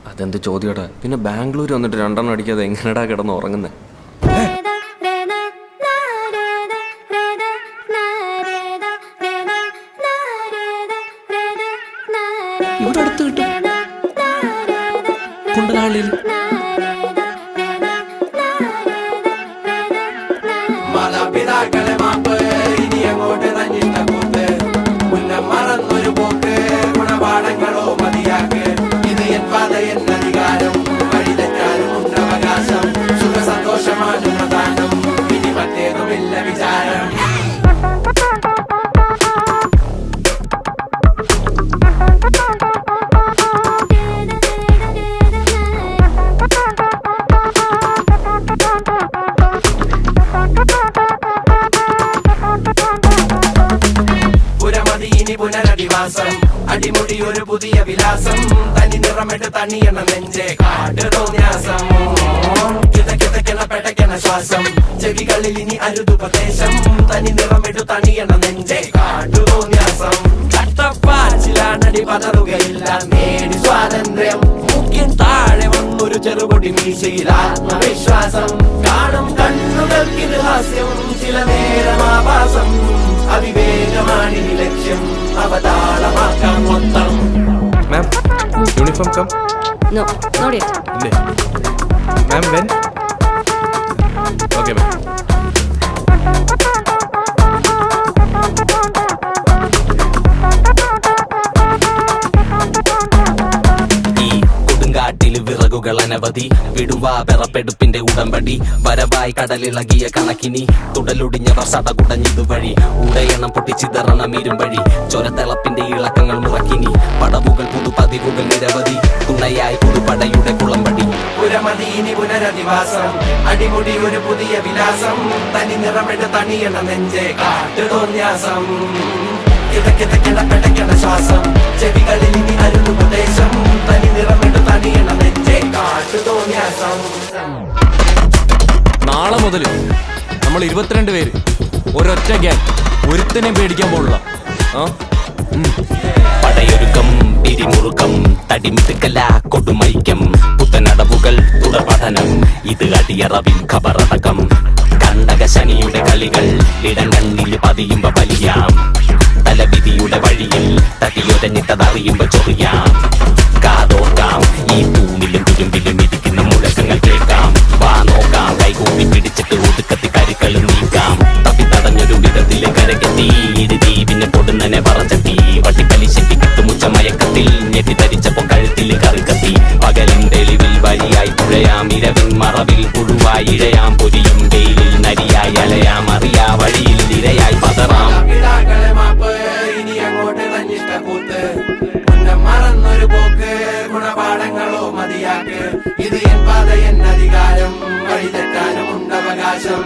അതെന്ത് ചോദ്യടാ? പിന്നെ ബാംഗ്ലൂർ വന്നിട്ട് 2 എണ്ണം അടിക്കാതെ എങ്ങനെടാ കിടന്ന് ഉറങ്ങുന്നേ? ഇവിടെ അടുത്ത് കിട്ടും കുണ്ടനാളിയിൽ. മാതാപിതാക്കളെ മാപ്പ് ഇനി അങ്ങോട്ട് തന്നിട്ട കൂത്ത് മുന്നം മറന്നൊരു പോക്ക് ഗുണപാഠങ്ങളോ മതിയാക്ക് ഇത് എൻ പാത എന്നധികാരം വഴി തെറ്റാനും ഉണ്ടവകാശം സുഖ സന്തോഷമാണ് പ്രധാനം ഇനി മറ്റേതുമില്ല വിചാരം. ഇനി പുനരധിവാസം അടിമുടി ഒരു പുതിയ വിലാസം തനി നിറമിട്ട് തണിയണ നെഞ്ചെ കാട്ട് തോന്യാസം കിതക്കിതക്കണ പെടക്കണ ശ്വാസം ചെവികളിൽ ഇനി അരുതുപദേശം തനി നിറമിട്ട് തണിയണ നെഞ്ചെ കാട്ടു തോന്യാസം കട്ടപ്പാച്ചിലാണടി പതറുകയില്ല നേടി സ്വാതന്ത്ര്യം മുഖ്യൻ താഴെ വന്നൊരു ചെറുപൊടി മീശയിൽ ആത്മവിശ്വാസം കാണും കണ്ണുകൾക്കിത് ഹാസ്യം ചില നേരമാഭാസം അവിവേകമാണ് ഈ ലക്ഷ്യം അവതാളമാക്കാം മൊത്തം. Ma'am uniform come. No, not yet. ഇല്ലേ മാം വെൻ? Okay ma'am. കാട്ടിൽ വിറകുകൾ അനവധി വിടുവാ പെറപ്പെടുപ്പിന്റെ ഉടമ്പടി വരവായി കടലിളകിയ കണക്കിനി തുടലൊടിഞ്ഞവർ സടകുടഞ്ഞിതുവഴി ഉടയണം പൊട്ടിച്ചിതറണം ഇരുമ്പഴി ചൊരത്തിളപ്പിന്റെ ഇളക്കങ്ങൾ മുറക്കിനി പടവുകൾ പുതുപതിവുകൾ നിരവധി തുണയായി പുതുപടയുടെ കുളമ്പടി. പുരമതി ഇനി പുനരധിവാസം അടിമുടി ഒരു പുതിയ വിലാസം തനി നിറമിട്ട് തണിയണ നെഞ്ചെ കാട്ടു തോന്യാസം കിതക്കിതക്കണ പെടക്കണ ശ്വാസം ചെവികളിൽ ഇനി അരുതുപദേശം തനി നിറമിട്ട് തണിയണ നെഞ്ചെ കാട്ടു തോന്യാസം. നാളെ മുതൽ നമ്മൾ 22 പേര് ഒരൊറ്റ ഗ്യാങ് ഒരുത്തനെ പേടിക്കാൻ പോലുള്ള പടയൊരുക്കം പിരിമുറുക്കം തടിമിടുക്കല കൊടുമൈക്കം പുത്തനടവുകൾ തുടർപഠനം ഇത് അടിയറവിൻ ഖബറടക്കം കണ്ടക ശനിയുടെ കളികൾ ഇടം കണ്ണിൽ പതിയുമ്പോ വലിയാം തലവിധിയുടെ വഴിയിൽ തട്ടിയൊരഞ്ഞിട്ടതറിയുമ്പോ ചൊറിയാം കാതോർക്കാം ഈ തൂണിലും തുരുമ്പിലും ഇരിക്കുന്ന മുഴക്കങ്ങൾ കേൾക്കാം വാ നോക്കാം കൈകൂപ്പി പിടിച്ചിട്ട് ഒതുക്കത്തി കരുക്കളും നീക്കാം തപ്പി തടഞ്ഞൊരു വിധത്തിലെ കരകെത്തി ഇരുതീവിനെ പൊടുന്നനെ പറച്ചെത്തി വട്ടിപ്പലിശയ്ക്ക് കിട്ടുമുച്ച മയക്കത്തിൽ ഞെട്ടിത്തരിച്ചപ്പോ കഴുത്തിൽ കറുകത്തി പകലിൻ തെളിവിൽ വരിയായി തുഴയാം ഇരവിൻ മറവിൽ പുഴുവായി ഇഴയാം പൊരിയും വെയിലിൽ നരിയായി അലയാം അറിയാ വഴിയിൽ ഇരയായി പതറാം. ഇനി അങ്ങോട്ട് തന്നിഷ്ട കൂത്ത് മുന്നം മറന്നൊരു പോക്ക് ഗുണപാഠങ്ങളോ മതിയാക്ക് ഇത് എൻ പാത എന്നധികാരം വഴി തെറ്റാനും ഉണ്ടവകാശം.